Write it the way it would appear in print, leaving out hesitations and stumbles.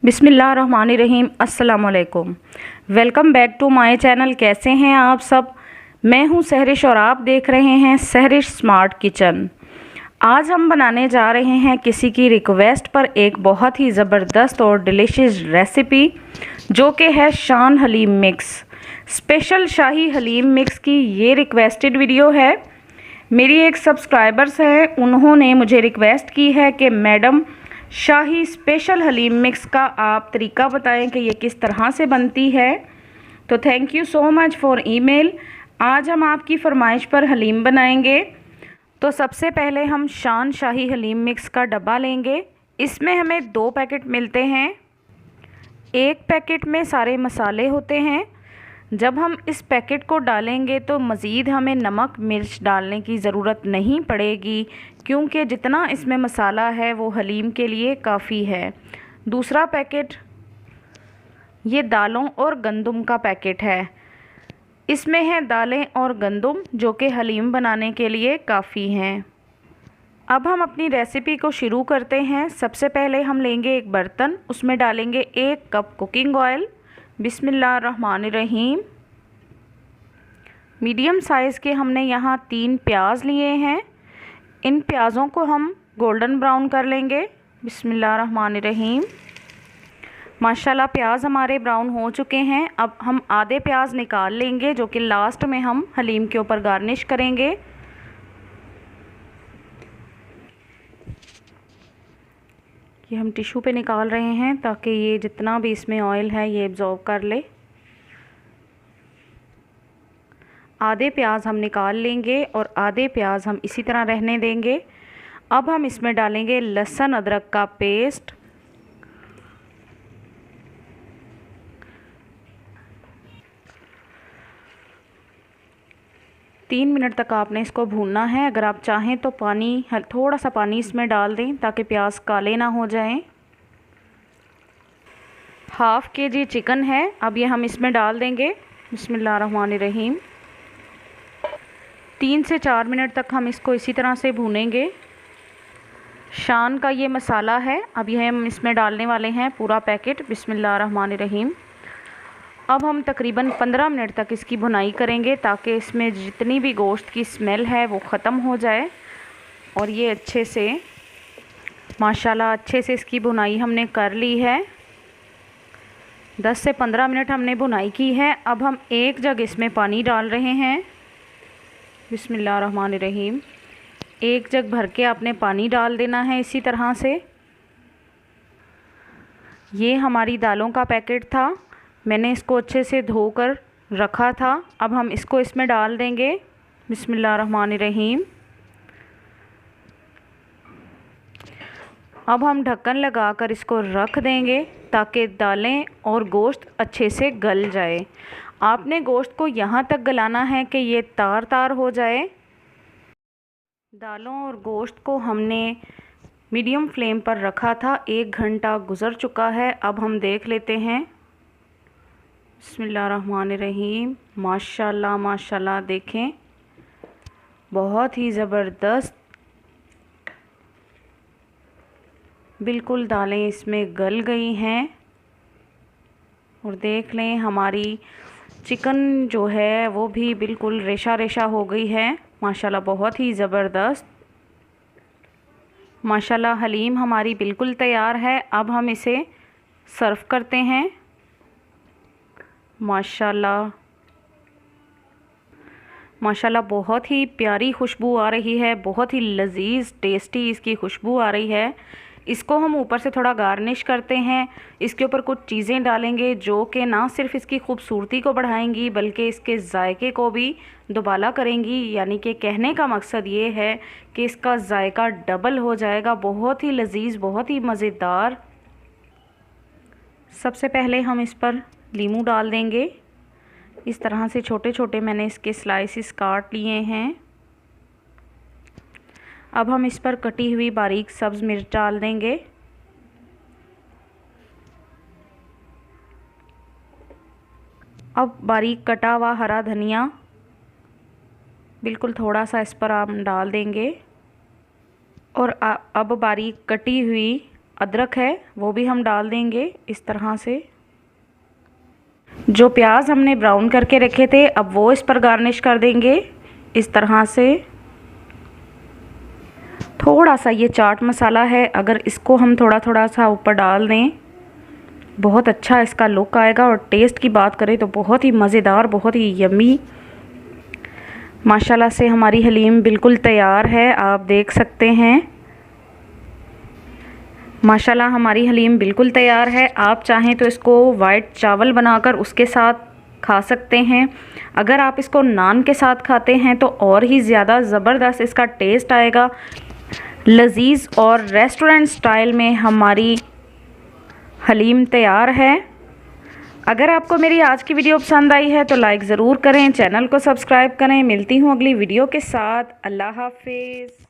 बिस्मिल्लाहिर्रहमानिर्रहीम। अस्सलाम वालेकुम। Welcome back to my channel. कैसे हैं आप सब? मैं हूं सहरिश और आप देख रहे हैं सहरिश स्मार्ट किचन। आज हम बनाने जा रहे हैं किसी की रिक्वेस्ट पर एक बहुत ही ज़बरदस्त और डिलीशियस रेसिपी, जो कि है शान हलीम मिक्स। स्पेशल शाही हलीम मिक्स की ये रिक्वेस्टेड वीडियो है। मेरी एक सब्सक्राइबर्स हैं, उन्होंने मुझे रिक्वेस्ट की है कि मैडम शाही स्पेशल हलीम मिक्स का आप तरीका बताएं कि ये किस तरह से बनती है। तो thank you so much for email. आज हम आपकी फरमाइश पर हलीम बनाएंगे। तो सबसे पहले हम शान शाही हलीम मिक्स का डब्बा लेंगे। इसमें हमें 2 पैकेट मिलते हैं। एक पैकेट में सारे मसाले होते हैं। जब हम इस पैकेट को डालेंगे तो मज़ीद हमें नमक मिर्च डालने की ज़रूरत नहीं पड़ेगी, क्योंकि जितना इसमें मसाला है वो हलीम के लिए काफ़ी है। दूसरा पैकेट ये दालों और गंदम का पैकेट है। इसमें है दालें और गंदम, जो कि हलीम बनाने के लिए काफ़ी हैं। अब हम अपनी रेसिपी को शुरू करते हैं। सबसे पहले हम लेंगे एक बर्तन, उसमें डालेंगे 1 कप कुकिंग ऑयल। बिस्मिल्लाहिर्रहमानिर्रहीम। मीडियम साइज़ के हमने यहाँ 3 प्याज लिए हैं। इन प्याज़ों को हम गोल्डन ब्राउन कर लेंगे। बिस्मिल्लाहिर्रहमानिर्रहीम। माशाल्लाह प्याज हमारे ब्राउन हो चुके हैं। अब हम आधे प्याज निकाल लेंगे, जो कि लास्ट में हम हलीम के ऊपर गार्निश करेंगे। ये हम टिश्यू पे निकाल रहे हैं ताकि ये जितना भी इसमें ऑयल है ये एब्जॉर्ब कर ले। आधे प्याज हम निकाल लेंगे और आधे प्याज हम इसी तरह रहने देंगे। अब हम इसमें डालेंगे लहसुन अदरक का पेस्ट। तीन मिनट तक आपने इसको भूनना है। अगर आप चाहें तो थोड़ा सा पानी इसमें डाल दें ताकि प्याज काले ना हो जाएं। हाफ़ केजी चिकन है, अब ये हम इसमें डाल देंगे। बिस्मिल्लाहिर्रहमानिर्रहीम। 3 से 4 मिनट तक हम इसको इसी तरह से भूनेंगे। शान का ये मसाला है, अब यह हम इसमें डालने वाले हैं पूरा पैकेट। बिस्मिल्लाहिर्रहमानिर्रहीम। अब हम तकरीबन 15 मिनट तक इसकी भुनाई करेंगे ताकि इसमें जितनी भी गोश्त की स्मेल है वो ख़त्म हो जाए और ये अच्छे से माशाल्लाह अच्छे से इसकी भुनाई हमने कर ली है। 10 से 15 मिनट हमने भुनाई की है। अब हम एक जग इसमें पानी डाल रहे हैं। बिस्मिल्लाहिर्रहमानिर्रहीम। एक जग भर के आपने पानी डाल देना है इसी तरह से। ये हमारी दालों का पैकेट था, मैंने इसको अच्छे से धोकर रखा था। अब हम इसको इसमें डाल देंगे। बिस्मिल्लाहिर्रहमानिर्रहीम। अब हम ढक्कन लगाकर इसको रख देंगे ताकि दालें और गोश्त अच्छे से गल जाए। आपने गोश्त को यहाँ तक गलाना है कि ये तार तार हो जाए। दालों और गोश्त को हमने मीडियम फ्लेम पर रखा था। 1 घंटा गुज़र चुका है। अब हम देख लेते हैं। बिस्मिल्लाहिर्रहमानिर्रहीम। माशाल्लाह माशाल्लाह, देखें बहुत ही ज़बरदस्त बिल्कुल दालें इसमें गल गई हैं। और देख लें हमारी चिकन जो है वो भी बिल्कुल रेशा रेशा हो गई है। माशाल्लाह बहुत ही ज़बरदस्त। माशाल्लाह हलीम हमारी बिल्कुल तैयार है। अब हम इसे सर्व करते हैं। माशाल्लाह माशाल्लाह बहुत ही प्यारी खुशबू आ रही है, बहुत ही लजीज टेस्टी इसकी खुशबू आ रही है। इसको हम ऊपर से थोड़ा गार्निश करते हैं। इसके ऊपर कुछ चीज़ें डालेंगे जो कि ना सिर्फ इसकी खूबसूरती को बढ़ाएंगी बल्कि इसके जायके को भी दुबाला करेंगी। यानी कि कहने का मकसद ये है कि इसका जायका डबल हो जाएगा। बहुत ही लजीज, बहुत ही मज़ेदार। सबसे पहले हम इस पर लीमू डाल देंगे। इस तरह से छोटे छोटे मैंने इसके स्लाइसिस काट लिए हैं। अब हम इस पर कटी हुई बारीक सब्ज़ मिर्च डाल देंगे। अब बारीक कटा हुआ हरा धनिया बिल्कुल थोड़ा सा इस पर आप डाल देंगे। और अब बारीक कटी हुई अदरक है वो भी हम डाल देंगे इस तरह से। जो प्याज हमने ब्राउन करके रखे थे अब वो इस पर गार्निश कर देंगे इस तरह से। थोड़ा सा ये चाट मसाला है, अगर इसको हम थोड़ा थोड़ा सा ऊपर डाल दें बहुत अच्छा इसका लुक आएगा। और टेस्ट की बात करें तो बहुत ही मज़ेदार, बहुत ही यम्मी। माशाल्लाह से हमारी हलीम बिल्कुल तैयार है, आप देख सकते हैं। माशाल्लाह हमारी हलीम बिल्कुल तैयार है। आप चाहें तो इसको वाइट चावल बनाकर उसके साथ खा सकते हैं। अगर आप इसको नान के साथ खाते हैं तो और ही ज़्यादा ज़बरदस्त इसका टेस्ट आएगा। लजीज और रेस्टोरेंट स्टाइल में हमारी हलीम तैयार है। अगर आपको मेरी आज की वीडियो पसंद आई है तो लाइक ज़रूर करें, चैनल को सब्सक्राइब करें। मिलती हूँ अगली वीडियो के साथ। अल्लाह हाफिज़।